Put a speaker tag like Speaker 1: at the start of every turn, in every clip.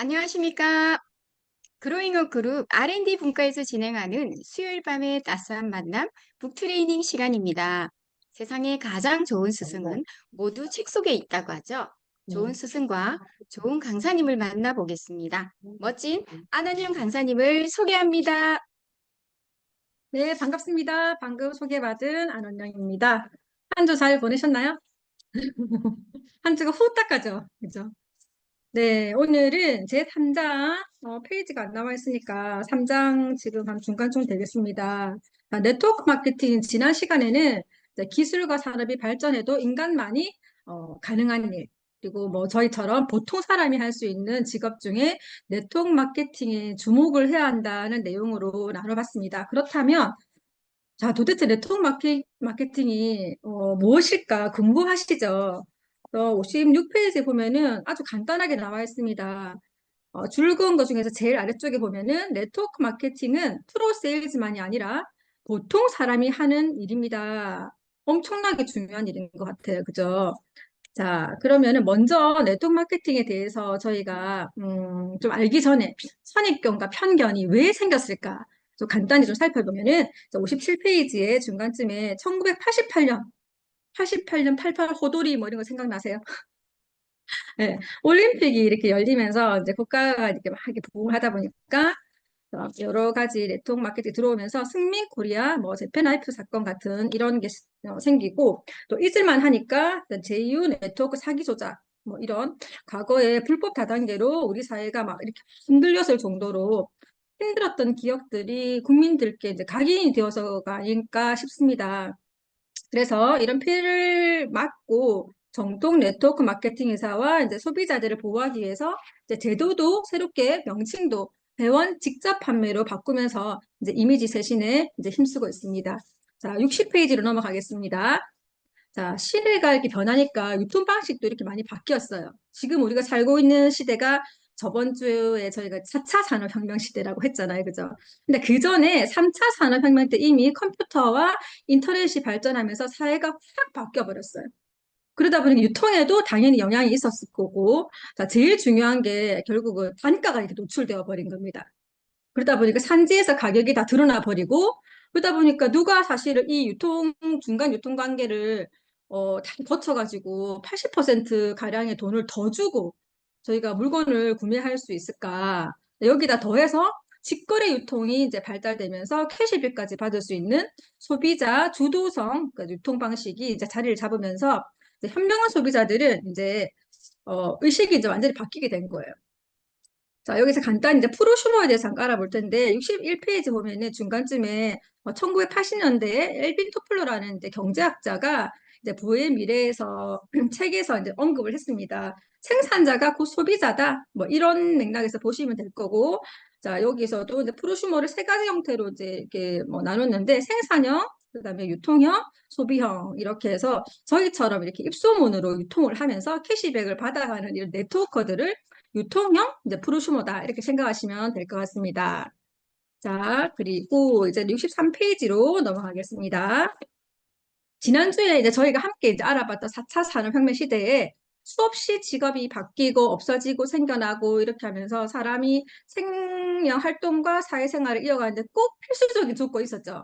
Speaker 1: 안녕하십니까. 그로잉어 그룹 R&D 분과에서 진행하는 수요일 밤의 따스한 만남 북트레이닝 시간입니다. 세상에 가장 좋은 스승은 모두 책 속에 있다고 하죠. 좋은 스승과 좋은 강사님을 만나보겠습니다. 멋진 안한영 강사님을 소개합니다.
Speaker 2: 네, 반갑습니다. 방금 소개받은 안원영입니다. 한 주 잘 보내셨나요? 한 주가 후딱 가죠. 그죠? 네, 오늘은 제 3장 페이지가 안 나와 있으니까 3장 지금 한 중간쯤 되겠습니다. 네트워크 마케팅 지난 시간에는 이제 기술과 산업이 발전해도 인간만이 가능한 일, 그리고 뭐 저희처럼 보통 사람이 할 수 있는 직업 중에 네트워크 마케팅에 주목을 해야 한다는 내용으로 나눠봤습니다. 그렇다면 자, 도대체 네트워크 마케팅이 무엇일까 궁금하시죠? 56페이지에 보면은 아주 간단하게 나와 있습니다. 줄거은 것 중에서 제일 아래쪽에 보면은 네트워크 마케팅은 프로 세일즈만이 아니라 보통 사람이 하는 일입니다. 엄청나게 중요한 일인 것 같아요. 그죠? 자, 그러면은 먼저 네트워크 마케팅에 대해서 저희가 좀 알기 전에 선입견과 편견이 왜 생겼을까? 좀 간단히 좀 살펴보면은 57페이지의 중간쯤에 1988년 88 호돌이 뭐 이런 거 생각나세요? 네, 올림픽이 이렇게 열리면서 이제 국가가 이렇게 막 이렇게 부흥을 하다 보니까 여러 가지 네트워크 마케팅이 들어오면서 승민 코리아, 뭐 재팬하이프 사건 같은 이런 게 생기고 또 잊을만 하니까 제휴 네트워크 사기 조작 뭐 이런 과거에 불법 다단계로 우리 사회가 막 이렇게 흔들렸을 정도로 힘들었던 기억들이 국민들께 이제 각인이 되어서가 아닐까 싶습니다. 그래서 이런 피해를 막고 정통 네트워크 마케팅 회사와 이제 소비자들을 보호하기 위해서 이제 제도도 새롭게 명칭도 회원 직접 판매로 바꾸면서 이제 이미지 쇄신에 이제 힘쓰고 있습니다. 자, 60페이지로 넘어가겠습니다. 자, 시대가 이렇게 변하니까 유통 방식도 이렇게 많이 바뀌었어요. 지금 우리가 살고 있는 시대가 저번 주에 저희가 4차 산업혁명 시대라고 했잖아요. 그죠? 근데 그 전에 3차 산업혁명 때 이미 컴퓨터와 인터넷이 발전하면서 사회가 확 바뀌어 버렸어요. 그러다 보니 유통에도 당연히 영향이 있었을 거고, 자, 제일 중요한 게 결국은 단가가 이렇게 노출되어 버린 겁니다. 그러다 보니까 산지에서 가격이 다 드러나 버리고, 그러다 보니까 누가 사실은 이 중간 유통 관계를 다 거쳐가지고 80% 가량의 돈을 더 주고 저희가 물건을 구매할 수 있을까? 여기다 더해서 직거래 유통이 이제 발달되면서 캐시백까지 받을 수 있는 소비자 주도성 그 유통 방식이 이제 자리를 잡으면서 이제 현명한 소비자들은 이제 의식이 이제 완전히 바뀌게 된 거예요. 자, 여기서 간단히 이제 프로슈머에 대해서 잠깐 알아볼 텐데, 61페이지 보면은 중간쯤에 1980년대에 엘빈 토플러라는 이제 경제학자가 이제 부의 미래에서 책에서 이제 언급을 했습니다. 생산자가 곧 소비자다. 뭐 이런 맥락에서 보시면 될 거고, 자, 여기서도 이제 프로슈머를 세 가지 형태로 이제 이렇게 뭐 나눴는데, 생산형, 그다음에 유통형, 소비형 이렇게 해서 저희처럼 이렇게 입소문으로 유통을 하면서 캐시백을 받아가는 이런 네트워커들을 유통형 이제 프로슈머다 이렇게 생각하시면 될 것 같습니다. 자, 그리고 이제 63페이지로 넘어가겠습니다. 지난주에 이제 저희가 함께 이제 알아봤던 4차 산업혁명 시대에 수없이 직업이 바뀌고 없어지고 생겨나고 이렇게 하면서 사람이 생명 활동과 사회생활을 이어가는데 꼭 필수적인 조건이 있었죠.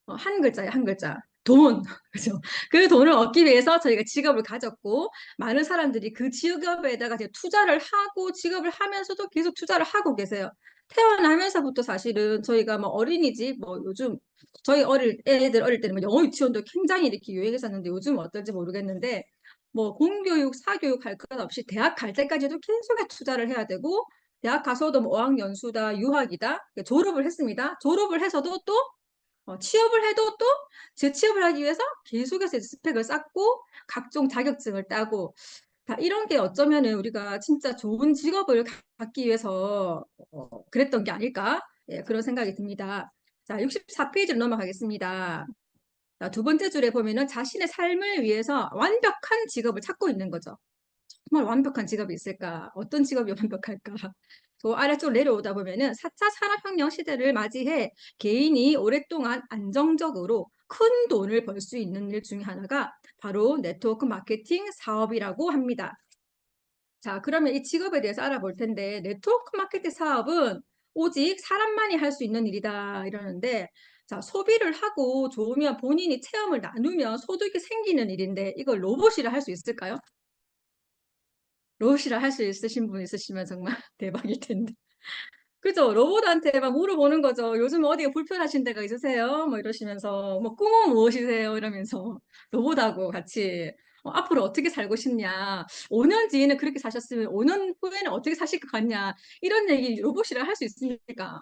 Speaker 2: 한 글자예요, 한 글자. 돈. 그죠? 그 돈을 얻기 위해서 저희가 직업을 가졌고, 많은 사람들이 그 직업에다가 이제 투자를 하고, 직업을 하면서도 계속 투자를 하고 계세요. 태어나면서부터 사실은 저희가 뭐 어린이집, 뭐 요즘, 저희 애들 어릴 때는 뭐 영어 유치원도 굉장히 이렇게 유행했었는데 요즘 어떨지 모르겠는데, 뭐 공교육, 사교육 할 것 없이 대학 갈 때까지도 계속해 투자를 해야 되고, 대학 가서도 뭐 어학연수다, 유학이다, 졸업을 했습니다. 졸업을 해서도 또 취업을 해도 또 재취업을 하기 위해서 계속해서 스펙을 쌓고 각종 자격증을 따고 다 이런 게 어쩌면은 우리가 진짜 좋은 직업을 갖기 위해서 그랬던 게 아닐까? 예, 그런 생각이 듭니다. 자, 64페이지로 넘어가겠습니다. 자, 두 번째 줄에 보면은 자신의 삶을 위해서 완벽한 직업을 찾고 있는 거죠. 정말 완벽한 직업이 있을까? 어떤 직업이 완벽할까? 그 아래쪽으로 내려오다 보면은 4차 산업혁명 시대를 맞이해 개인이 오랫동안 안정적으로 큰 돈을 벌 수 있는 일 중에 하나가 바로 네트워크 마케팅 사업이라고 합니다. 자, 그러면 이 직업에 대해서 알아볼 텐데, 네트워크 마케팅 사업은 오직 사람만이 할 수 있는 일이다, 이러는데, 자, 소비를 하고 좋으면 본인이 체험을 나누면 소득이 생기는 일인데, 이걸 로봇이라 할 수 있을까요? 로봇이라 할 수 있으신 분 있으시면 정말 대박일 텐데. 그죠? 로봇한테 막 물어보는 거죠. 요즘 어디가 불편하신 데가 있으세요? 뭐 이러시면서, 뭐 꿈은 무엇이세요? 이러면서 로봇하고 같이 앞으로 어떻게 살고 싶냐? 5년 뒤에는 그렇게 사셨으면 5년 후에는 어떻게 사실 것 같냐? 이런 얘기 로봇이라 할 수 있습니까?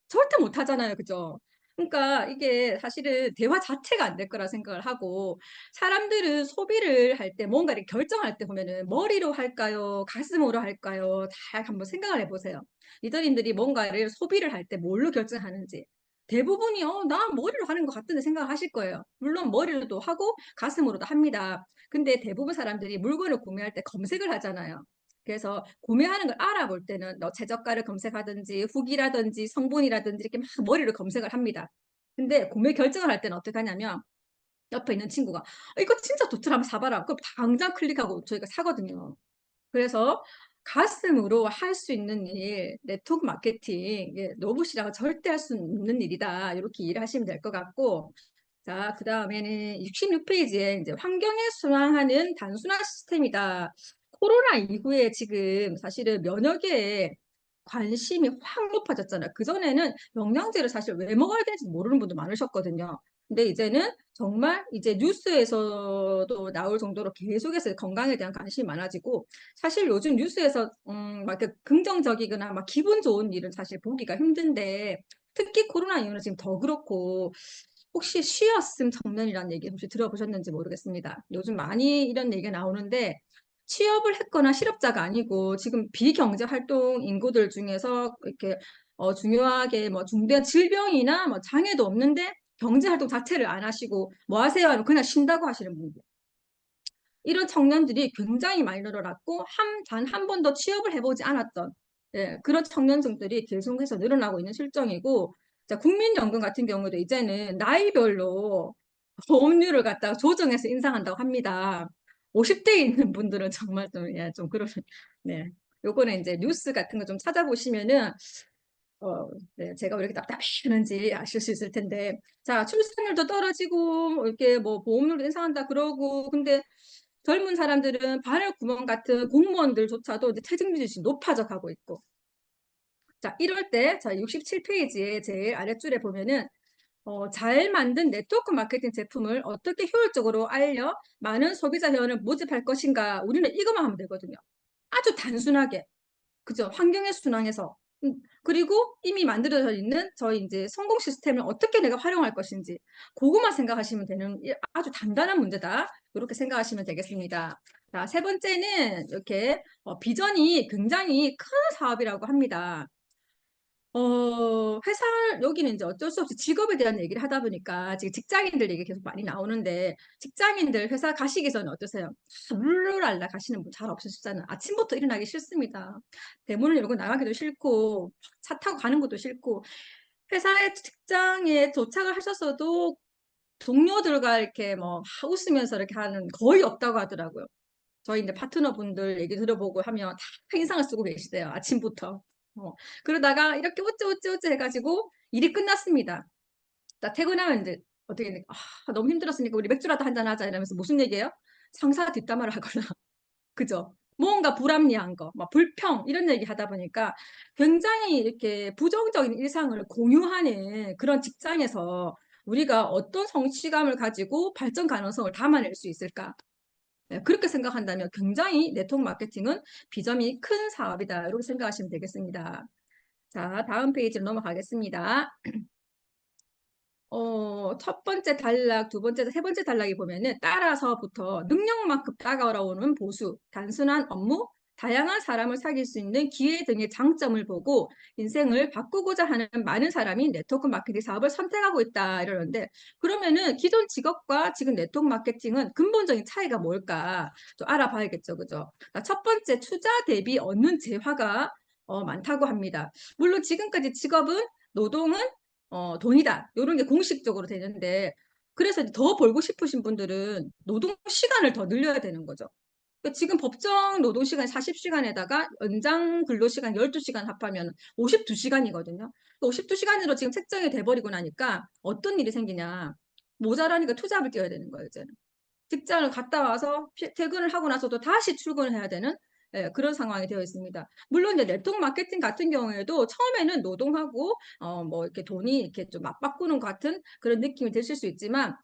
Speaker 2: 절대 못 하잖아요. 그죠? 그러니까 이게 사실은 대화 자체가 안 될 거라 생각을 하고 사람들은 소비를 할 때 뭔가 이렇게 결정할 때 보면은 머리로 할까요? 가슴으로 할까요? 다 한번 생각을 해보세요. 리더님들이 뭔가를 소비를 할 때 뭘로 결정하는지. 대부분이 나 머리로 하는 것 같은데 생각을 하실 거예요. 물론 머리로도 하고 가슴으로도 합니다. 근데 대부분 사람들이 물건을 구매할 때 검색을 하잖아요. 그래서 구매하는 걸 알아볼 때는 너 최저가를 검색하든지 후기라든지 성분이라든지 이렇게 막 머리로 검색을 합니다. 근데 구매 결정을 할 때는 어떻게 하냐면 옆에 있는 친구가 이거 진짜 좋더라 한번 사봐라. 그럼 당장 클릭하고 저희가 사거든요. 그래서 가슴으로 할 수 있는 일, 네트워크 마케팅, 로봇이라고 절대 할 수 없는 일이다. 이렇게 일을 하시면 될 것 같고, 자, 그 다음에는 66페이지에 이제 환경에 순환하는 단순한 시스템이다. 코로나 이후에 지금 사실은 면역에 관심이 확 높아졌잖아요. 그전에는 영양제를 사실 왜 먹어야 되는지 모르는 분도 많으셨거든요. 근데 이제는 정말 이제 뉴스에서도 나올 정도로 계속해서 건강에 대한 관심이 많아지고 사실 요즘 뉴스에서 막 이렇게 긍정적이거나 막 기분 좋은 일은 사실 보기가 힘든데 특히 코로나 이후는 지금 더 그렇고 혹시 쉬었음 청년이라는 얘기 혹시 들어보셨는지 모르겠습니다. 요즘 많이 이런 얘기가 나오는데 취업을 했거나 실업자가 아니고 지금 비경제 활동 인구들 중에서 이렇게 중요하게 뭐 중대한 질병이나 뭐 장애도 없는데 경제 활동 자체를 안 하시고 뭐 하세요? 하면 그냥 쉰다고 하시는 분들. 이런 청년들이 굉장히 많이 늘어났고 단 한 번도 취업을 해보지 않았던 그런 청년층들이 계속해서 늘어나고 있는 실정이고 자, 국민연금 같은 경우도 이제는 나이별로 보험료를 갖다가 조정해서 인상한다고 합니다. 50대에 있는 분들은 정말 좀, 좀 그런, 네. 요거는 이제 뉴스 같은 거 좀 찾아보시면은, 네, 제가 왜 이렇게 답답해하는지 아실 수 있을 텐데. 자, 출산율도 떨어지고, 뭐 이렇게 뭐 보험료도 인상한다 그러고, 근데 젊은 사람들은 바늘 구멍 같은 공무원들조차도 이제 퇴직률이 높아져 가고 있고. 자, 이럴 때, 자, 67페이지에 제일 아랫줄에 보면은, 잘 만든 네트워크 마케팅 제품을 어떻게 효율적으로 알려 많은 소비자 회원을 모집할 것인가. 우리는 이것만 하면 되거든요. 아주 단순하게. 그죠? 환경에 순항해서. 그리고 이미 만들어져 있는 저희 이제 성공 시스템을 어떻게 내가 활용할 것인지. 그것만 생각하시면 되는 아주 단단한 문제다. 이렇게 생각하시면 되겠습니다. 자, 세 번째는 이렇게 비전이 굉장히 큰 사업이라고 합니다. 회사, 여기는 이제 어쩔 수 없이 직업에 대한 얘기를 하다 보니까 지금 직장인들 얘기 계속 많이 나오는데 직장인들 회사 가시기 전에 어떠세요? 룰루랄라 가시는 분 잘 없으시잖아요. 아침부터 일어나기 싫습니다. 대문을 열고 나가기도 싫고 차 타고 가는 것도 싫고 회사에 직장에 도착을 하셨어도 동료들과 이렇게 뭐 웃으면서 이렇게 하는 거의 없다고 하더라고요. 저희 이제 파트너분들 얘기 들어보고 하면 다 인상을 쓰고 계시대요. 아침부터. 어, 그러다가 이렇게 우쭈우쭈우쭈 해가지고 일이 끝났습니다. 자, 퇴근하면 이제 어떻게, 너무 힘들었으니까 우리 맥주라도 한잔 하자 이러면서 무슨 얘기예요? 상사 뒷담화를 하거나, 그죠? 뭔가 불합리한 거, 막 불평, 이런 얘기 하다 보니까 굉장히 이렇게 부정적인 일상을 공유하는 그런 직장에서 우리가 어떤 성취감을 가지고 발전 가능성을 담아낼 수 있을까? 네, 그렇게 생각한다면 굉장히 네트워크 마케팅은 비점이 큰 사업이다. 이렇게 생각하시면 되겠습니다. 자, 다음 페이지로 넘어가겠습니다. 첫 번째 단락, 두 번째, 세 번째 단락이 보면은 따라서부터 능력만큼 다가오는 보수, 단순한 업무, 다양한 사람을 사귈 수 있는 기회 등의 장점을 보고 인생을 바꾸고자 하는 많은 사람이 네트워크 마케팅 사업을 선택하고 있다 이러는데 그러면은 기존 직업과 지금 네트워크 마케팅은 근본적인 차이가 뭘까 좀 알아봐야겠죠, 그죠? 첫 번째 투자 대비 얻는 재화가 많다고 합니다. 물론 지금까지 직업은 노동은 돈이다. 이런 게 공식적으로 되는데, 그래서 더 벌고 싶으신 분들은 노동 시간을 더 늘려야 되는 거죠. 지금 법정 노동시간 40시간에다가 연장 근로시간 12시간 합하면 52시간이거든요. 52시간으로 지금 책정이 돼버리고 나니까 어떤 일이 생기냐. 모자라니까 투잡을 뛰어야 되는 거예요, 이제는. 직장을 갔다 와서 퇴근을 하고 나서도 다시 출근을 해야 되는 그런 상황이 되어 있습니다. 물론 이제 네트워크 마케팅 같은 경우에도 처음에는 노동하고 뭐 이렇게 돈이 이렇게 좀 맞바꾸는 것 같은 그런 느낌이 드실 수 있지만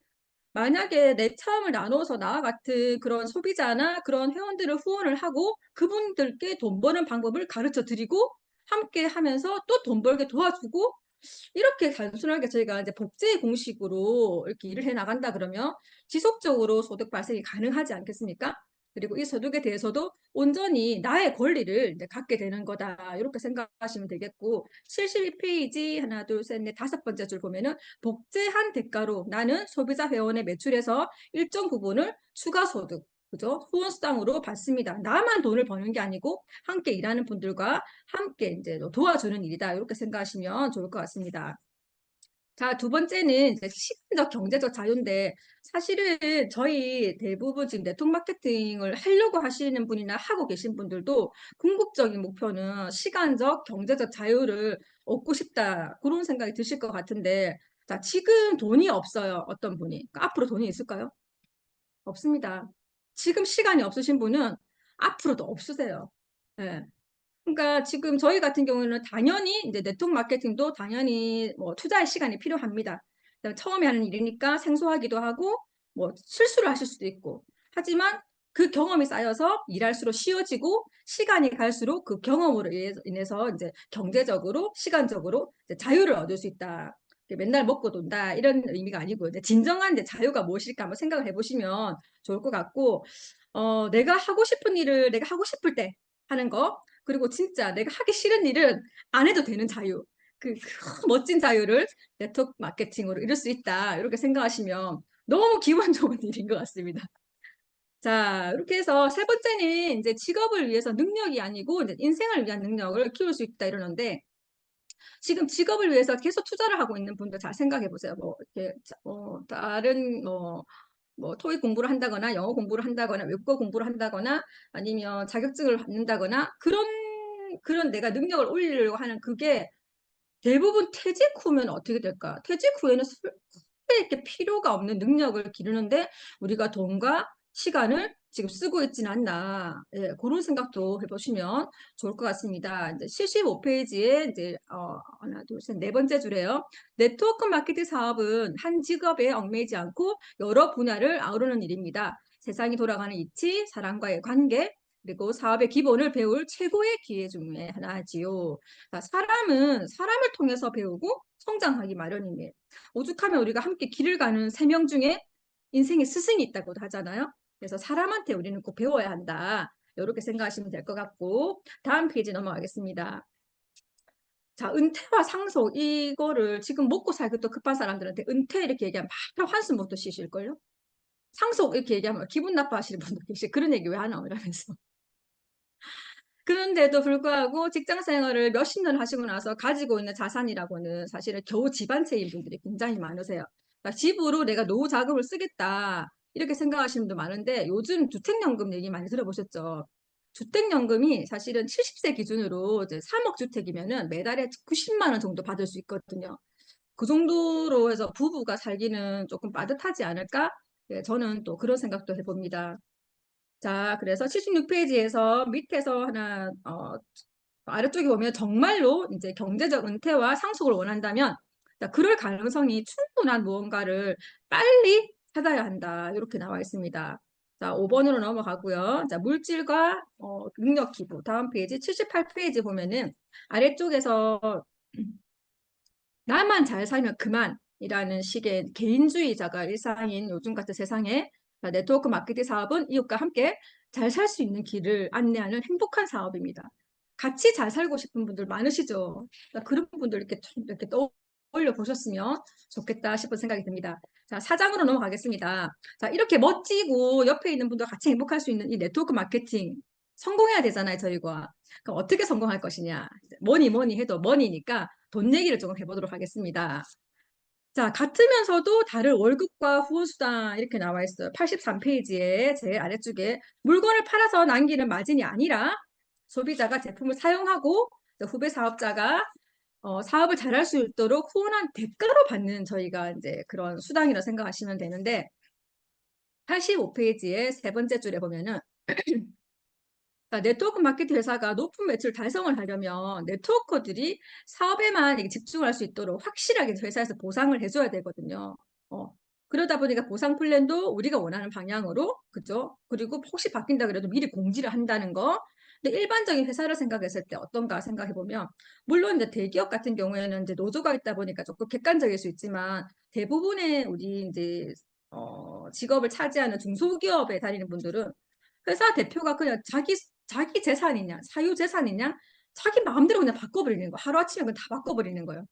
Speaker 2: 만약에 내 차움을 나눠서 나와 같은 그런 소비자나 그런 회원들을 후원을 하고 그분들께 돈 버는 방법을 가르쳐 드리고 함께 하면서 또 돈 벌게 도와주고 이렇게 단순하게 저희가 이제 복제 공식으로 이렇게 일을 해 나간다 그러면 지속적으로 소득 발생이 가능하지 않겠습니까? 그리고 이 소득에 대해서도 온전히 나의 권리를 이제 갖게 되는 거다. 이렇게 생각하시면 되겠고, 72페이지 하나, 둘, 셋, 넷, 다섯 번째 줄 보면은 복제한 대가로 나는 소비자 회원의 매출에서 일정 부분을 추가 소득, 그죠? 후원수당으로 받습니다. 나만 돈을 버는 게 아니고 함께 일하는 분들과 함께 이제 도와주는 일이다. 이렇게 생각하시면 좋을 것 같습니다. 자, 두 번째는 이제 시간적 경제적 자유인데 사실은 저희 대부분 지금 네트워크 마케팅을 하려고 하시는 분이나 하고 계신 분들도 궁극적인 목표는 시간적 경제적 자유를 얻고 싶다. 그런 생각이 드실 것 같은데 자, 지금 돈이 없어요. 어떤 분이. 그러니까 앞으로 돈이 있을까요? 없습니다. 지금 시간이 없으신 분은 앞으로도 없으세요. 예. 그러니까 지금 저희 같은 경우는 당연히 이제 네트워크 마케팅도 당연히 뭐 투자의 시간이 필요합니다. 처음에 하는 일이니까 생소하기도 하고 뭐 실수를 하실 수도 있고 하지만 그 경험이 쌓여서 일할수록 쉬워지고 시간이 갈수록 그 경험으로 인해서 이제 경제적으로 시간적으로 이제 자유를 얻을 수 있다. 맨날 먹고 돈다 이런 의미가 아니고요. 이제 진정한 이제 자유가 무엇일까 한번 생각을 해보시면 좋을 것 같고 내가 하고 싶은 일을 내가 하고 싶을 때 하는 거 그리고 진짜 내가 하기 싫은 일은 안 해도 되는 자유. 그 멋진 자유를 네트워크 마케팅으로 이룰 수 있다. 이렇게 생각하시면 너무 기분 좋은 일인 것 같습니다. 자, 이렇게 해서 세 번째는 이제 직업을 위해서 능력이 아니고 이제 인생을 위한 능력을 키울 수 있다 이러는데 지금 직업을 위해서 계속 투자를 하고 있는 분들 잘 생각해 보세요. 뭐 이렇게 다른 뭐 토익 공부를 한다거나 영어 공부를 한다거나 외국어 공부를 한다거나 아니면 자격증을 받는다거나 그런 내가 능력을 올리려고 하는 그게 대부분 퇴직 후면 어떻게 될까? 퇴직 후에는 크게 이렇게 필요가 없는 능력을 기르는데 우리가 돈과 시간을 지금 쓰고 있지는 않나. 예, 그런 생각도 해보시면 좋을 것 같습니다. 이제 75페이지에 이제 하나, 둘, 셋, 네 번째 줄에요. 네트워크 마케팅 사업은 한 직업에 얽매이지 않고 여러 분야를 아우르는 일입니다. 세상이 돌아가는 이치, 사람과의 관계, 그리고 사업의 기본을 배울 최고의 기회 중에 하나지요. 사람은 사람을 통해서 배우고 성장하기 마련입니다. 오죽하면 우리가 함께 길을 가는 세 명 중에 인생의 스승이 있다고도 하잖아요. 그래서 사람한테 우리는 꼭 배워야 한다. 이렇게 생각하시면 될 것 같고 다음 페이지 넘어가겠습니다. 자, 은퇴와 상속 이거를 지금 먹고 살기 또 급한 사람들한테 은퇴 이렇게 얘기하면 바로 한숨부터 쉬실걸요? 상속 이렇게 얘기하면 기분 나빠하시는 분도 계시 그런 얘기 왜 하나 이러면서 그런데도 불구하고 직장 생활을 몇십 년 하시고 나서 가지고 있는 자산이라고는 사실은 겨우 집안채인 분들이 굉장히 많으세요. 그러니까 집으로 내가 노후 자금을 쓰겠다 이렇게 생각하시는 분도 많은데 요즘 주택연금 얘기 많이 들어보셨죠? 주택연금이 사실은 70세 기준으로 이제 3억 주택이면은 매달에 90만 원 정도 받을 수 있거든요. 그 정도로 해서 부부가 살기는 조금 빠듯하지 않을까? 예, 저는 또 그런 생각도 해봅니다. 자, 그래서 76페이지에서 밑에서 하나, 아래쪽에 보면 정말로 이제 경제적 은퇴와 상속을 원한다면, 자, 그럴 가능성이 충분한 무언가를 빨리 찾아야 한다. 이렇게 나와 있습니다. 자, 5번으로 넘어가고요. 자, 물질과 능력 기부. 다음 페이지 78페이지 보면은 아래쪽에서 나만 잘 살면 그만이라는 식의 개인주의자가 일상인 요즘 같은 세상에 네트워크 마케팅 사업은 이웃과 함께 잘 살 수 있는 길을 안내하는 행복한 사업입니다. 같이 잘 살고 싶은 분들 많으시죠? 그러니까 그런 분들 이렇게 떠올려 보셨으면 좋겠다 싶은 생각이 듭니다. 자, 4장으로 넘어가겠습니다. 자, 이렇게 멋지고 옆에 있는 분들 같이 행복할 수 있는 이 네트워크 마케팅 성공해야 되잖아요, 저희가. 그럼 어떻게 성공할 것이냐? 뭐니 해도 머니니까 돈 얘기를 조금 해보도록 하겠습니다. 자, 같으면서도 다른 월급과 후원수당 이렇게 나와 있어요. 83페이지에 제일 아래쪽에 물건을 팔아서 남기는 마진이 아니라 소비자가 제품을 사용하고 후배 사업자가 사업을 잘할 수 있도록 후원한 대가로 받는 저희가 이제 그런 수당이라고 생각하시면 되는데 85페이지의 세 번째 줄에 보면은 네트워크 마케팅 회사가 높은 매출 달성을 하려면 네트워커들이 사업에만 이렇게 집중을 할 수 있도록 확실하게 회사에서 보상을 해줘야 되거든요. 그러다 보니까 보상 플랜도 우리가 원하는 방향으로, 그죠? 그리고 혹시 바뀐다 그래도 미리 공지를 한다는 거. 근데 일반적인 회사를 생각했을 때 어떤가 생각해 보면, 물론 이제 대기업 같은 경우에는 이제 노조가 있다 보니까 조금 객관적일 수 있지만, 대부분의 우리 이제 직업을 차지하는 중소기업에 다니는 분들은 회사 대표가 그냥 자기 재산이냐, 사유 재산이냐, 자기 마음대로 그냥 바꿔버리는 거. 하루아침에 그냥 다 바꿔버리는 거예요.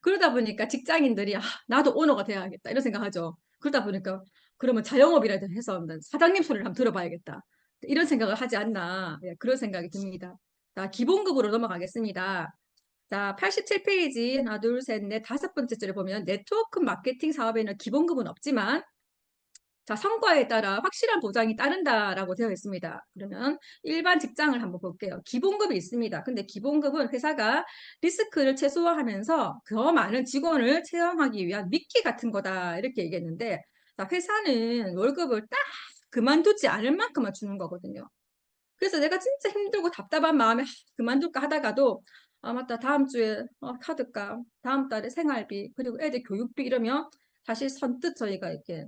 Speaker 2: 그러다 보니까 직장인들이, 나도 오너가 돼야겠다. 이런 생각하죠. 그러다 보니까, 그러면 자영업이라도 해서 사장님 소리를 한번 들어봐야겠다. 이런 생각을 하지 않나. 예, 그런 생각이 듭니다. 자, 기본급으로 넘어가겠습니다. 자, 87페이지, 하나, 둘, 셋, 넷, 다섯 번째 줄에 보면, 네트워크 마케팅 사업에는 기본급은 없지만, 자, 성과에 따라 확실한 보장이 따른다라고 되어 있습니다. 그러면 일반 직장을 한번 볼게요. 기본급이 있습니다. 근데 기본급은 회사가 리스크를 최소화하면서 더 많은 직원을 채용하기 위한 미끼 같은 거다. 이렇게 얘기했는데, 자, 회사는 월급을 딱 그만두지 않을 만큼만 주는 거거든요. 그래서 내가 진짜 힘들고 답답한 마음에 그만둘까 하다가도, 맞다, 다음 주에 카드값, 다음 달에 생활비, 그리고 애들 교육비 이러면 사실 선뜻 저희가 이렇게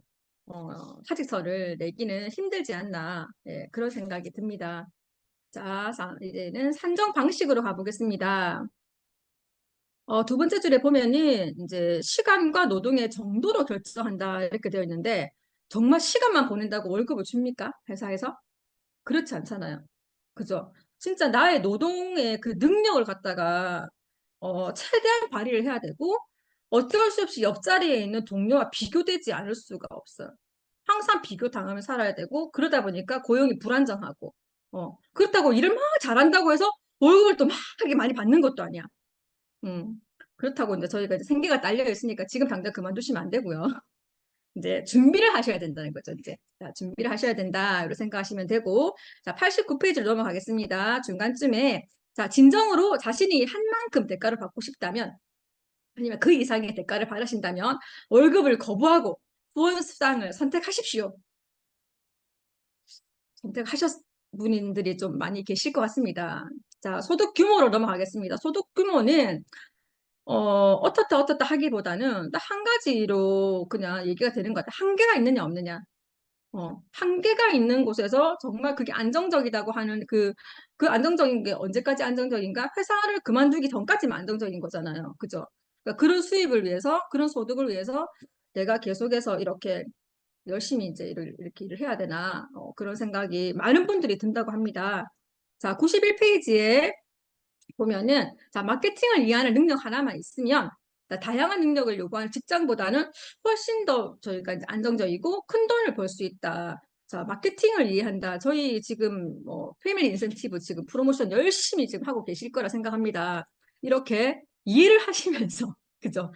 Speaker 2: 사직서를 내기는 힘들지 않나, 예, 그런 생각이 듭니다. 자, 이제는 산정 방식으로 가보겠습니다. 두 번째 줄에 보면은 이제 시간과 노동의 정도로 결정한다 이렇게 되어 있는데, 정말 시간만 보낸다고 월급을 줍니까? 회사에서? 그렇지 않잖아요. 그죠? 진짜 나의 노동의 그 능력을 갖다가 최대한 발휘를 해야 되고 어쩔 수 없이 옆자리에 있는 동료와 비교되지 않을 수가 없어요. 항상 비교 당하며 살아야 되고 그러다 보니까 고용이 불안정하고 그렇다고 일을 막 잘한다고 해서 월급을 또 막 하게 많이 받는 것도 아니야. 음. 그렇다고 이제 저희가 이제 생계가 딸려 있으니까 지금 당장 그만두시면 안 되고요. 이제 준비를 하셔야 된다는 거죠, 이제. 자, 준비를 하셔야 된다. 이렇게 생각하시면 되고. 자, 89페이지로 넘어가겠습니다. 중간쯤에. 자, 진정으로 자신이 한 만큼 대가를 받고 싶다면, 아니면 그 이상의 대가를 받으신다면, 월급을 거부하고 후원 수당을 선택하십시오. 선택하셨 분들이 좀 많이 계실 것 같습니다. 자, 소득 규모로 넘어가겠습니다. 소득 규모는 어떻다 하기보다는 딱 한 가지로 그냥 얘기가 되는 것 같아요. 한계가 있느냐 없느냐. 한계가 있는 곳에서 정말 그게 안정적이라고 하는 그 안정적인 게 언제까지 안정적인가? 회사를 그만두기 전까지만 안정적인 거잖아요. 그죠? 그러니까 그런 수입을 위해서, 그런 소득을 위해서 내가 계속해서 이렇게 열심히 이제 이렇게 일을 해야 되나? 그런 생각이 많은 분들이 든다고 합니다. 자, 91페이지에 보면은, 자, 마케팅을 이해하는 능력 하나만 있으면, 다양한 능력을 요구하는 직장보다는 훨씬 더 저희가 이제 안정적이고 큰 돈을 벌 수 있다. 자, 마케팅을 이해한다. 저희 지금 패밀리 인센티브 지금 프로모션 열심히 지금 하고 계실 거라 생각합니다. 이렇게 이해를 하시면서, 그죠?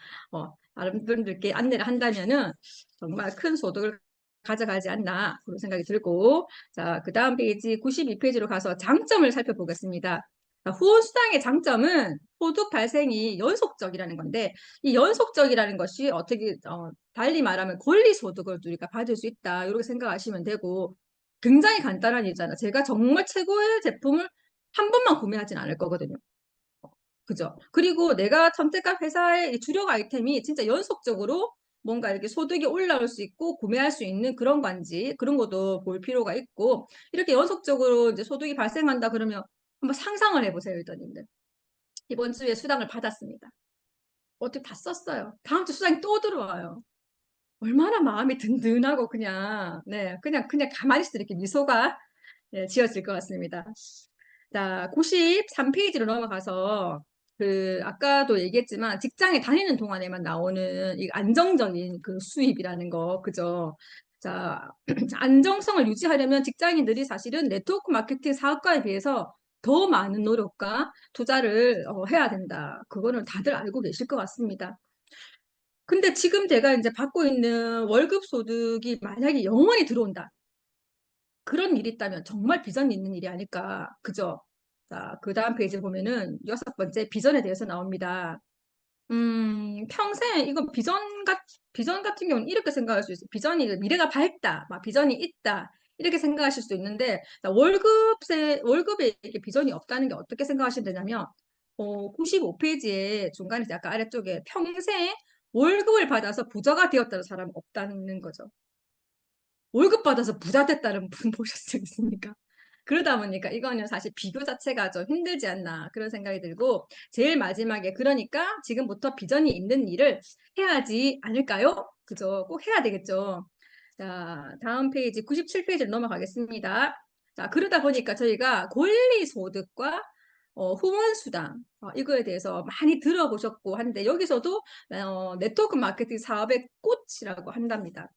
Speaker 2: 다른 분들께 안내를 한다면은 정말 큰 소득을 가져가지 않나 그런 생각이 들고 자, 그 다음 페이지 92페이지로 가서 장점을 살펴보겠습니다. 후원 수당의 장점은 소득 발생이 연속적이라는 건데 이 연속적이라는 것이 어떻게 달리 말하면 권리 소득을 우리가 받을 수 있다 이렇게 생각하시면 되고 굉장히 간단한 일이잖아. 제가 정말 최고의 제품을 한 번만 구매하진 않을 거거든요. 그죠? 그리고 내가 선택한 회사의 주력 아이템이 진짜 연속적으로 뭔가 이렇게 소득이 올라올 수 있고 구매할 수 있는 그런 건지 그런 것도 볼 필요가 있고 이렇게 연속적으로 이제 소득이 발생한다 그러면 한번 상상을 해보세요, 일단님들. 이번 주에 수당을 받았습니다. 어떻게 다 썼어요. 다음 주 수당이 또 들어와요. 얼마나 마음이 든든하고 그냥 네, 그냥 가만히 있을 때 이렇게 미소가 지어질 것 같습니다. 자, 93페이지로 넘어가서 아까도 얘기했지만 직장에 다니는 동안에만 나오는 이 안정적인 그 수입이라는 거, 그죠? 자, 안정성을 유지하려면 직장인들이 사실은 네트워크 마케팅 사업가에 비해서 더 많은 노력과 투자를 해야 된다. 그거는 다들 알고 계실 것 같습니다. 근데 지금 제가 이제 받고 있는 월급 소득이 만약에 영원히 들어온다. 그런 일이 있다면 정말 비전이 있는 일이 아닐까. 그죠? 자, 그 다음 페이지 보면은 6번째 비전에 대해서 나옵니다. 평생 이거 비전 같은 경우는 이렇게 생각할 수 있어요. 비전이 미래가 밝다, 막 비전이 있다 이렇게 생각하실 수 있는데 자, 월급에 이렇게 비전이 없다는 게 어떻게 생각하시면 되냐면 95페이지에 중간에 약간 아래쪽에 평생 월급을 받아서 부자가 되었다는 사람은 없다는 거죠. 월급 받아서 부자 됐다는 분 보실 수 있습니까? 그러다 보니까 이거는 사실 비교 자체가 좀 힘들지 않나 그런 생각이 들고 제일 마지막에 그러니까 지금부터 비전이 있는 일을 해야지 않을까요? 그죠? 꼭 해야 되겠죠. 자, 다음 페이지 97페이지로 넘어가겠습니다. 자, 그러다 보니까 저희가 권리소득과 후원수당 이거에 대해서 많이 들어보셨고 한데 여기서도 네트워크 마케팅 사업의 꽃이라고 한답니다.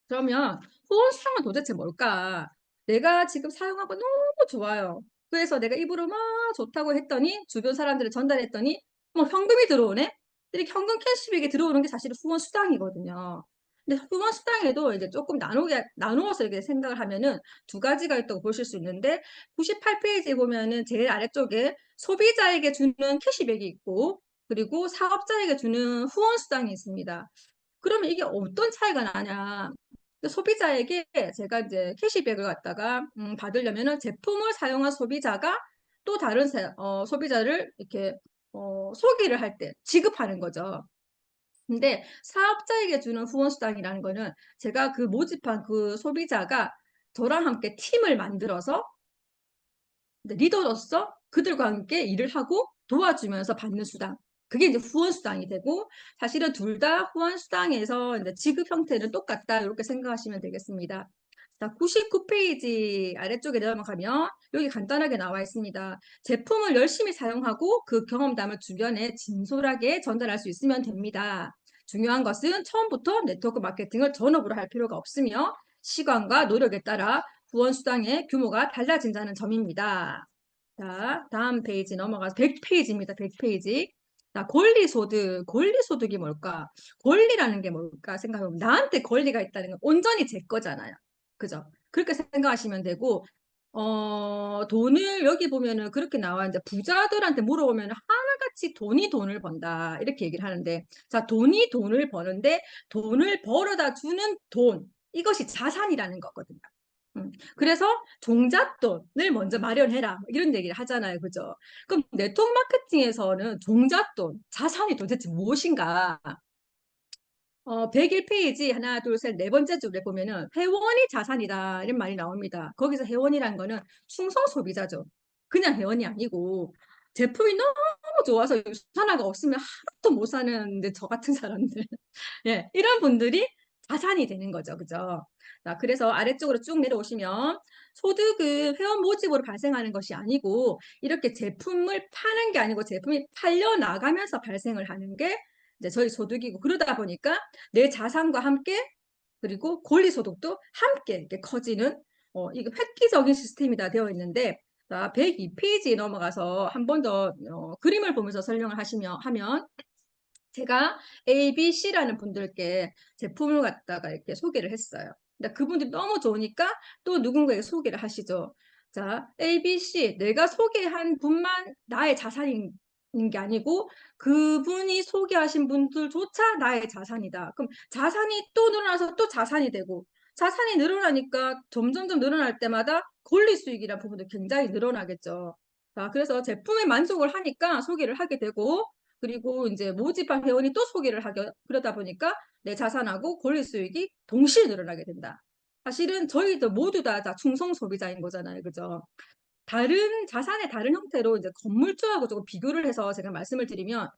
Speaker 2: 그러면 후원수당은 도대체 뭘까? 내가 지금 사용하고 너무 좋아요. 그래서 내가 입으로 막 좋다고 했더니 주변 사람들을 전달했더니 뭐 현금이 들어오네? 이렇게 현금 캐시백이 들어오는 게 사실은 후원수당이거든요. 근데 후원수당에도 이제 조금 나누어서 이렇게 생각을 하면은 두 가지가 있다고 보실 수 있는데 98페이지에 보면은 제일 아래쪽에 소비자에게 주는 캐시백이 있고 그리고 사업자에게 주는 후원수당이 있습니다. 그러면 이게 어떤 차이가 나냐? 소비자에게 제가 이제 캐시백을 갖다가 받으려면은 제품을 사용한 소비자가 또 다른 소비자를 이렇게 소개를 할 때 지급하는 거죠. 근데 사업자에게 주는 후원수당이라는 거는 제가 그 모집한 그 소비자가 저랑 함께 팀을 만들어서 리더로서 그들과 함께 일을 하고 도와주면서 받는 수당. 그게 이제 후원수당이 되고 사실은 둘 다 후원수당에서 이제 지급 형태는 똑같다. 이렇게 생각하시면 되겠습니다. 자, 99페이지 아래쪽에 넘어가면 여기 간단하게 나와 있습니다. 제품을 열심히 사용하고 그 경험담을 주변에 진솔하게 전달할 수 있으면 됩니다. 중요한 것은 처음부터 네트워크 마케팅을 전업으로 할 필요가 없으며 시간과 노력에 따라 후원수당의 규모가 달라진다는 점입니다. 자, 다음 페이지 넘어가서 100페이지입니다. 100페이지. 자, 권리소득. 권리소득이 뭘까? 권리라는 게 뭘까 생각해보면 나한테 권리가 있다는 건 온전히 제 거잖아요. 그죠? 그렇게 생각하시면 되고 돈을 여기 보면은 그렇게 나와 이제 부자들한테 물어보면 하나같이 돈을 번다 이렇게 얘기를 하는데 자 돈이 돈을 버는데 돈을 벌어다 주는 돈 이것이 자산이라는 거거든요. 그래서 종잣돈을 먼저 마련해라 이런 얘기를 하잖아요. 그죠? 그럼 네트워크 마케팅에서는 종잣돈, 자산이 도대체 무엇인가? 101페이지 하나, 둘, 셋, 네 번째 줄에 보면은 회원이 자산이다 이런 말이 나옵니다. 거기서 회원이란 거는 충성 소비자죠. 그냥 회원이 아니고 제품이 너무 좋아서 유산화가 없으면 하나도 못 사는데 저 같은 사람들 예, 이런 분들이 자산이 되는 거죠. 그죠? 자, 그래서 아래쪽으로 쭉 내려오시면 소득은 회원 모집으로 발생하는 것이 아니고 이렇게 제품을 파는 게 아니고 제품이 팔려 나가면서 발생을 하는 게 이제 저희 소득이고 그러다 보니까 내 자산과 함께 그리고 권리 소득도 함께 이렇게 커지는 이거 획기적인 시스템이 다 되어 있는데 자, 102페이지에 넘어가서 한 번 더 그림을 보면서 설명을 하면 제가 A, B, C라는 분들께 제품을 갖다가 이렇게 소개를 했어요. 근데 그분들이 너무 좋으니까 또 누군가에게 소개를 하시죠. 자, A, B, C 내가 소개한 분만 나의 자산인 게 아니고 그분이 소개하신 분들조차 나의 자산이다. 그럼 자산이 또 늘어나서 또 자산이 되고 자산이 늘어나니까 점점점 늘어날 때마다 권리 수익이라는 부분도 굉장히 늘어나겠죠. 자, 그래서 제품에 만족을 하니까 소개를 하게 되고 그리고 이제 모집한 회원이 또 소개를 하게 그러다 보니까 내 자산하고 권리 수익이 동시에 늘어나게 된다. 사실은 저희도 모두 다 충성 소비자인 거잖아요. 그죠? 다른 자산의 다른 형태로 이제 건물주하고 조금 비교를 해서 제가 말씀을 드리면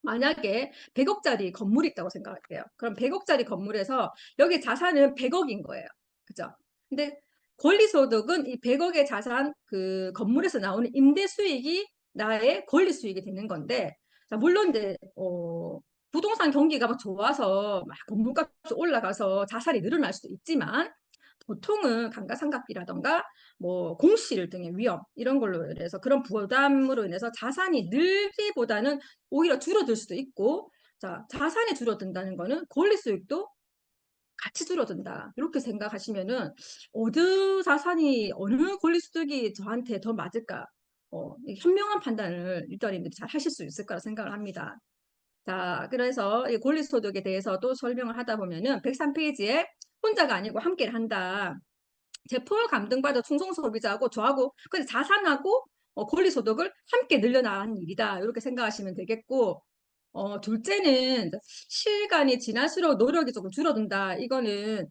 Speaker 2: 만약에 100억짜리 건물이 있다고 생각할게요. 그럼 100억짜리 건물에서 여기 자산은 100억인 거예요. 그죠? 근데 권리소득은 이 100억의 자산 그 건물에서 나오는 임대 수익이 나의 권리 수익이 되는 건데 자, 물론 이제 부동산 경기가 막 좋아서 막 건물값이 올라가서 자산이 늘어날 수도 있지만 보통은 감가상각비라던가 뭐 공실 등의 위험 이런 걸로 인해서 그런 부담으로 인해서 자산이 늘기보다는 오히려 줄어들 수도 있고 자, 자산이 줄어든다는 거는 권리 수익도 같이 줄어든다. 이렇게 생각하시면은 어느 자산이 어느 권리 수익이 저한테 더 맞을까? 현명한 판단을 일단님들이 잘 하실 수 있을 거라 생각을 합니다. 자, 그래서 이 권리소득에 대해서 또 설명을 하다 보면은 103페이지에 혼자가 아니고 함께를 한다. 제품을 감등받아 충성소비자하고 저하고 그래서 자산하고 권리소득을 함께 늘려나가는 일이다. 이렇게 생각하시면 되겠고 둘째는 시간이 지날수록 노력이 조금 줄어든다. 이거는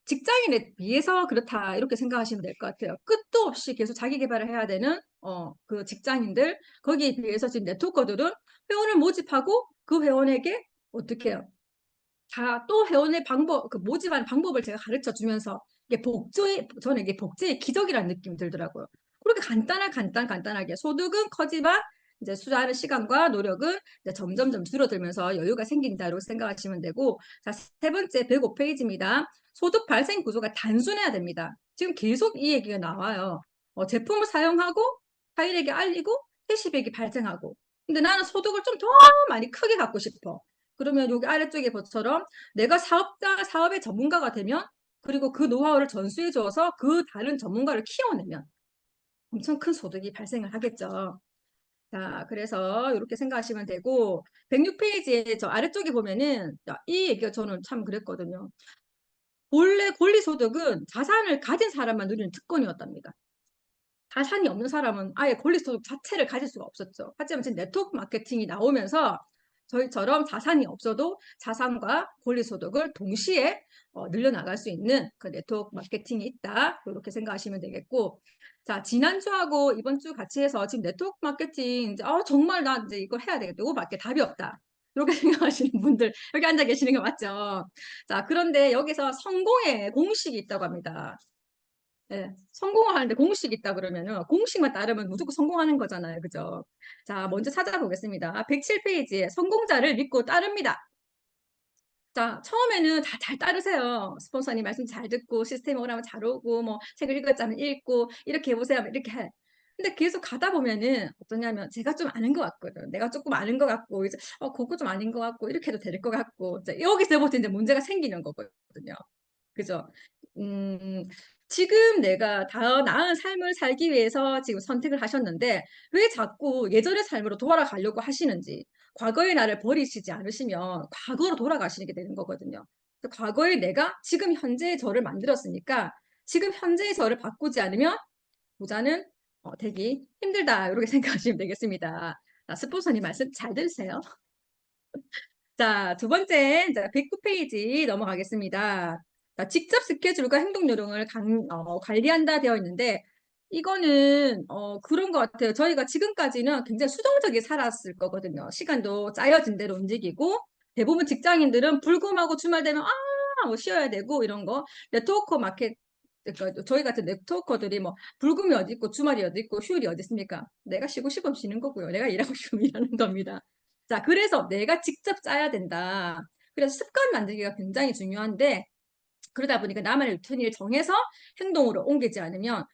Speaker 2: 직장인에 비해서 그렇다. 이렇게 생각하시면 될 것 같아요. 끝도 없이 계속 자기 개발을 해야 되는 그 직장인들 거기에 비해서 지금 네트워커들은 회원을 모집하고 그 회원에게 어떻게 해요? 다 또 회원의 방법, 그 모집하는 방법을 제가 가르쳐 주면서 이게 저는 이게 복제의 기적이라는 느낌이 들더라고요. 그렇게 간단하게 소득은 커지만 이제 투자하는 시간과 노력은 이제 점점점 줄어들면서 여유가 생긴다 이렇게 생각하시면 되고 자, 세 번째 105페이지입니다. 소득 발생 구조가 단순해야 됩니다. 지금 계속 이 얘기가 나와요. 제품을 사용하고 타인에게 알리고 캐시백이 발생하고 근데 나는 소득을 좀 더 많이 크게 갖고 싶어. 그러면 여기 아래쪽에 것처럼 내가 사업의 전문가가 되면 그리고 그 노하우를 전수해 줘서 그 다른 전문가를 키워내면 엄청 큰 소득이 발생을 하겠죠. 자, 그래서 이렇게 생각하시면 되고 106페이지에 저 아래쪽에 보면은 이 얘기가 저는 참 그랬거든요. 본래 권리소득은 자산을 가진 사람만 누리는 특권이었답니다. 자산이 없는 사람은 아예 권리소득 자체를 가질 수가 없었죠. 하지만 지금 네트워크 마케팅이 나오면서 저희처럼 자산이 없어도 자산과 권리소득을 동시에 늘려나갈 수 있는 그 네트워크 마케팅이 있다. 이렇게 생각하시면 되겠고 자 지난주하고 이번 주 같이 해서 지금 네트워크 마케팅 이제 정말 나 이제 이걸 해야 되겠다. 이거밖에 답이 없다. 이렇게 생각하시는 분들 여기 앉아 계시는 거 맞죠? 자 그런데 여기서 성공의 공식이 있다고 합니다. 예, 성공을 하는데 공식이 있다 그러면은 공식만 따르면 무조건 성공하는 거잖아요. 그죠? 자, 먼저 찾아보겠습니다. 107페이지에 성공자를 믿고 따릅니다. 자, 처음에는 다 잘 따르세요. 스폰서님 말씀 잘 듣고 시스템 오라면 잘 오고 뭐 책을 읽었자면 읽고 이렇게 해보세요. 이렇게 해. 근데 계속 가다 보면은 어떠냐면 제가 좀 아는 것 같거든. 내가 조금 아는 것 같고 이제 그거 좀 아닌 것 같고 이렇게 해도 될 것 같고 이제 여기서부터 이제 문제가 생기는 거거든요. 그죠? 음, 지금 내가 더 나은 삶을 살기 위해서 지금 선택을 하셨는데 왜 자꾸 예전의 삶으로 돌아가려고 하시는지 과거의 나를 버리시지 않으시면 과거로 돌아가시게 되는 거거든요. 과거의 내가 지금 현재의 저를 만들었으니까 지금 현재의 저를 바꾸지 않으면 부자는 되기 힘들다 이렇게 생각하시면 되겠습니다. 스폰서님 말씀 잘 들으세요. 자, 두 번째, 이제 109페이지 넘어가겠습니다. 자, 직접 스케줄과 행동 요령을 관리한다 되어 있는데, 이거는, 그런 것 같아요. 저희가 지금까지는 굉장히 수동적이 살았을 거거든요. 시간도 짜여진 대로 움직이고, 대부분 직장인들은 불금하고 주말 되면, 뭐 쉬어야 되고, 이런 거. 네트워커 마켓, 그러니까 저희 같은 네트워커들이 뭐, 불금이 어디 있고, 주말이 어디 있고, 휴일이 어디 있습니까? 내가 쉬고 싶으면 쉬는 거고요. 내가 일하고 싶으면 일하는 겁니다. 자, 그래서 내가 직접 짜야 된다. 그래서 습관 만들기가 굉장히 중요한데, 그러다 보니까 나만의 루틴을 정해서 행동으로 옮기지 않으면,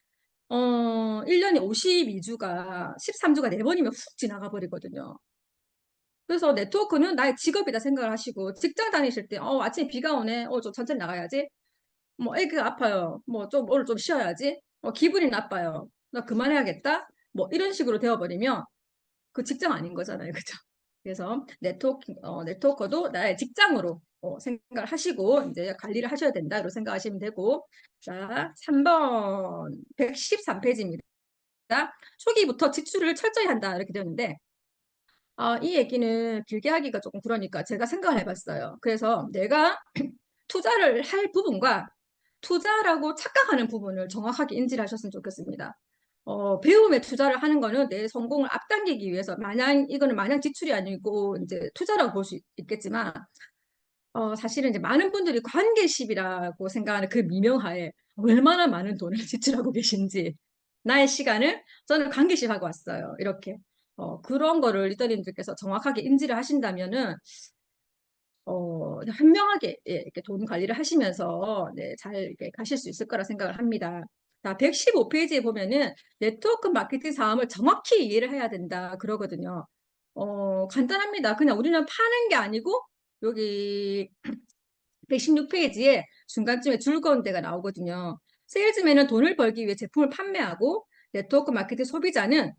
Speaker 2: 1년에 52주가 13주가 4번이면 훅 지나가 버리거든요. 그래서 네트워크는 나의 직업이다 생각을 하시고, 직장 다니실 때, 아침에 비가 오네. 좀 천천히 나가야지. 뭐, 애기가 아파요. 뭐, 오늘 좀 쉬어야지. 기분이 나빠요. 나 그만해야겠다. 뭐, 이런 식으로 되어버리면, 그 직장 아닌 거잖아요. 그죠? 그래서 네트워커도 나의 직장으로 생각을 하시고 이제 관리를 하셔야 된다. 이렇게 생각하시면 되고. 자, 3번 113페이지입니다. 초기부터 지출을 철저히 한다. 이렇게 되었는데 이 얘기는 길게 하기가 조금 그러니까 제가 생각을 해봤어요. 그래서 내가 투자를 할 부분과 투자라고 착각하는 부분을 정확하게 인지를 하셨으면 좋겠습니다. 배움에 투자를 하는 거는 내 성공을 앞당기기 위해서 이거는 마냥 지출이 아니고 이제 투자라고 볼 수 있겠지만 사실은 이제 많은 분들이 관계십이라고 생각하는 그 미명하에 얼마나 많은 돈을 지출하고 계신지 나의 시간을 저는 관계십하고 왔어요. 이렇게 그런 거를 리더님들께서 정확하게 인지를 하신다면은 현명하게 예, 이렇게 돈 관리를 하시면서 네, 잘 이렇게 가실 수 있을 거라 생각을 합니다. 자, 115페이지에 보면은 네트워크 마케팅 사업을 정확히 이해를 해야 된다 그러거든요. 간단합니다. 그냥 우리는 파는 게 아니고 여기 116페이지에 중간쯤에 즐거운 데가 나오거든요. 세일즈맨은 돈을 벌기 위해 제품을 판매하고 네트워크 마케팅 소비자는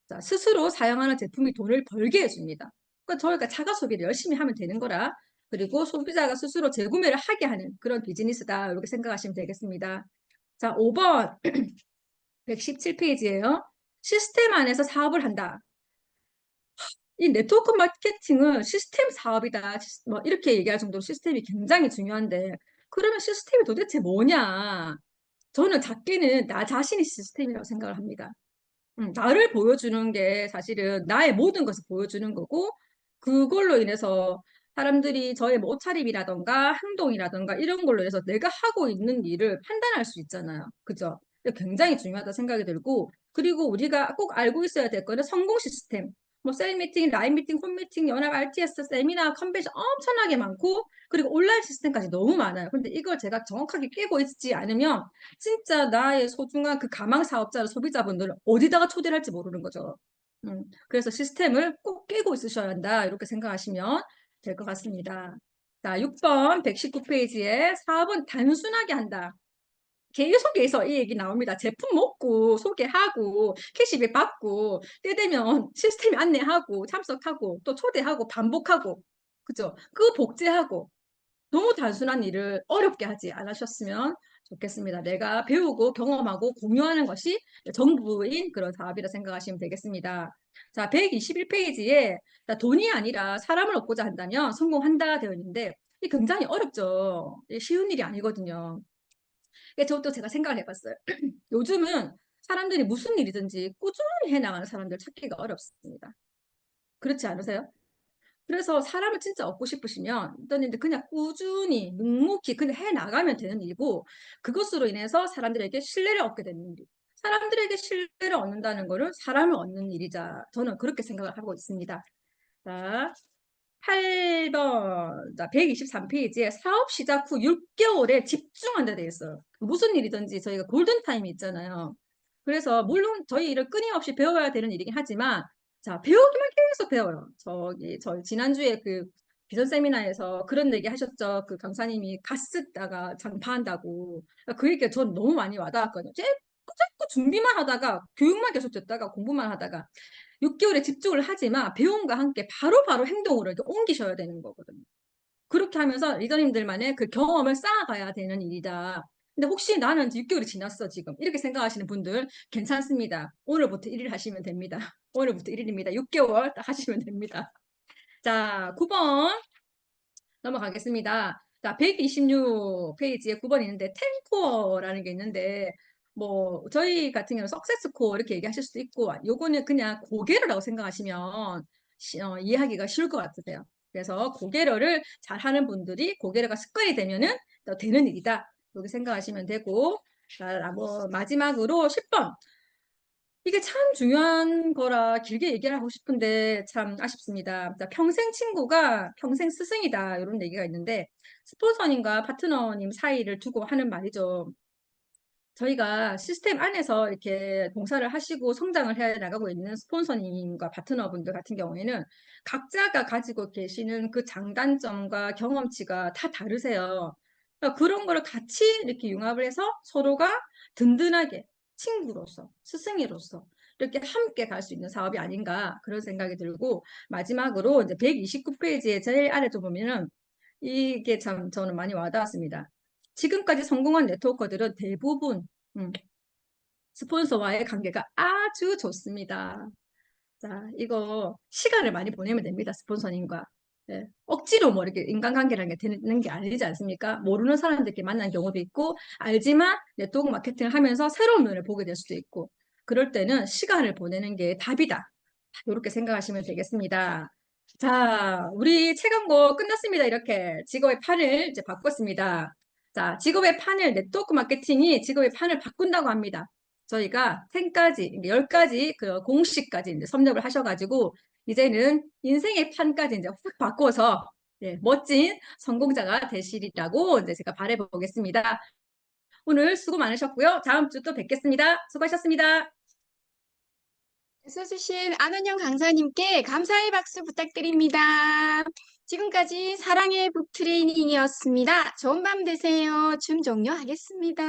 Speaker 2: 자, 스스로 사용하는 제품이 돈을 벌게 해줍니다. 그러니까 저희가 자가 소비를 열심히 하면 되는 거라. 그리고 소비자가 스스로 재구매를 하게 하는 그런 비즈니스다. 이렇게 생각하시면 되겠습니다. 자, 5번 117페이지예요. 시스템 안에서 사업을 한다. 이 네트워크 마케팅은 시스템 사업이다. 뭐 이렇게 얘기할 정도로 시스템이 굉장히 중요한데 그러면 시스템이 도대체 뭐냐? 저는 작게는 나 자신이 시스템이라고 생각을 합니다. 나를 보여주는 게 사실은 나의 모든 것을 보여주는 거고, 그걸로 인해서 사람들이 저의 뭐 옷차림이라던가 행동이라던가 이런 걸로 해서 내가 하고 있는 일을 판단할 수 있잖아요. 그죠? 굉장히 중요하다 생각이 들고, 그리고 우리가 꼭 알고 있어야 될 거는 성공 시스템. 뭐 셀 미팅, 라인 미팅, 홈 미팅, 연합 RTS, 세미나, 컨벤션 엄청나게 많고, 그리고 온라인 시스템까지 너무 많아요. 근데 이걸 제가 정확하게 깨고 있지 않으면 진짜 나의 소중한 그 가망 사업자, 소비자분들을 어디다가 초대를 할지 모르는 거죠. 그래서 시스템을 꼭 깨고 있으셔야 한다. 이렇게 생각하시면 될 것 같습니다. 자, 6번 119페이지에 사업은 단순하게 한다. 계속해서 이 얘기 나옵니다. 제품 먹고 소개하고 캐시백 받고 때 되면 시스템 안내하고 참석하고 또 초대하고 반복하고 그죠? 그 복제하고 너무 단순한 일을 어렵게 하지 않으셨으면 좋겠습니다. 내가 배우고 경험하고 공유하는 것이 전부인 그런 사업이라 생각하시면 되겠습니다. 자, 121페이지에 돈이 아니라 사람을 얻고자 한다면 성공한다 되어 있는데 이 굉장히 어렵죠. 쉬운 일이 아니거든요. 저도 제가 생각을 해봤어요. 요즘은 사람들이 무슨 일이든지 꾸준히 해나가는 사람들 찾기가 어렵습니다. 그렇지 않으세요? 그래서 사람을 진짜 얻고 싶으시면 어떤 일들 그냥 꾸준히 묵묵히 그냥 해 나가면 되는 일이고 그것으로 인해서 사람들에게 신뢰를 얻게 되는 일. 사람들에게 신뢰를 얻는다는 거는 사람을 얻는 일이자 저는 그렇게 생각을 하고 있습니다. 자, 8번, 자, 123페이지에 사업 시작 후 6개월에 집중한다 되어 있어요. 무슨 일이든지 저희가 골든타임이 있잖아요. 그래서 물론 저희 일을 끊임없이 배워야 되는 일이긴 하지만 자, 배우기만 계속 배워요. 저희 지난주에 그 비전 세미나에서 그런 얘기 하셨죠. 그 강사님이 가스다가 장파한다고. 그 얘기가 전 너무 많이 와닿았거든요. 자꾸 준비만 하다가 교육만 계속 듣다가 공부만 하다가 6개월에 집중을 하지만 배움과 함께 바로바로 행동으로 이렇게 옮기셔야 되는 거거든요. 그렇게 하면서 리더님들만의 그 경험을 쌓아가야 되는 일이다. 근데 혹시 나는 6개월이 지났어, 지금. 이렇게 생각하시는 분들 괜찮습니다. 오늘부터 1일 하시면 됩니다. 오늘부터 1일입니다. 6개월 딱 하시면 됩니다. 자, 9번 넘어가겠습니다. 자, 126페이지에 9번 있는데 텐코어라는 게 있는데 뭐 저희 같은 경우는 석세스코어 이렇게 얘기하실 수도 있고 요거는 그냥 고개로라고 생각하시면 이해하기가 쉬울 것 같으세요. 그래서 고개로를 잘 하는 분들이 고개로가 습관이 되면은 또 되는 일이다. 이렇게 생각하시면 되고 자, 뭐 마지막으로 10번 이게 참 중요한 거라 길게 얘기를 하고 싶은데 참 아쉽습니다. 자, 평생 친구가 평생 스승이다. 이런 얘기가 있는데 스폰서님과 파트너님 사이를 두고 하는 말이죠. 저희가 시스템 안에서 이렇게 봉사를 하시고 성장을 해 나가고 있는 스폰서님과 파트너분들 같은 경우에는 각자가 가지고 계시는 그 장단점과 경험치가 다 다르세요. 그러니까 그런 거를 같이 이렇게 융합을 해서 서로가 든든하게 친구로서, 스승이로서 이렇게 함께 갈 수 있는 사업이 아닌가 그런 생각이 들고 마지막으로 이제 129페이지에 제일 아래 좀 보면은 이게 참 저는 많이 와닿았습니다. 지금까지 성공한 네트워커들은 대부분 스폰서와의 관계가 아주 좋습니다. 자, 이거 시간을 많이 보내면 됩니다. 스폰서님과. 네. 억지로 뭐 이렇게 인간관계라는 게 되는 게 아니지 않습니까? 모르는 사람들끼리 만난 경우도 있고, 알지만 네트워크 마케팅을 하면서 새로운 면을 보게 될 수도 있고, 그럴 때는 시간을 보내는 게 답이다. 이렇게 생각하시면 되겠습니다. 자, 우리 체감고 끝났습니다. 이렇게 직업의 판을 이제 바꿨습니다. 자, 직업의 판을 네트워크 마케팅이 직업의 판을 바꾼다고 합니다. 저희가 10가지, 10가지 그 공식까지 이제 섭렵을 하셔가지고 이제는 인생의 판까지 이제 훅 바꿔서 네, 멋진 성공자가 되시리라고 이제 제가 바라보겠습니다. 오늘 수고 많으셨고요. 다음 주 또 뵙겠습니다. 수고하셨습니다.
Speaker 1: 써주신 안원영 강사님께 감사의 박수 부탁드립니다. 지금까지 사랑의 북 트레이닝이었습니다. 좋은 밤 되세요. 줌 종료하겠습니다.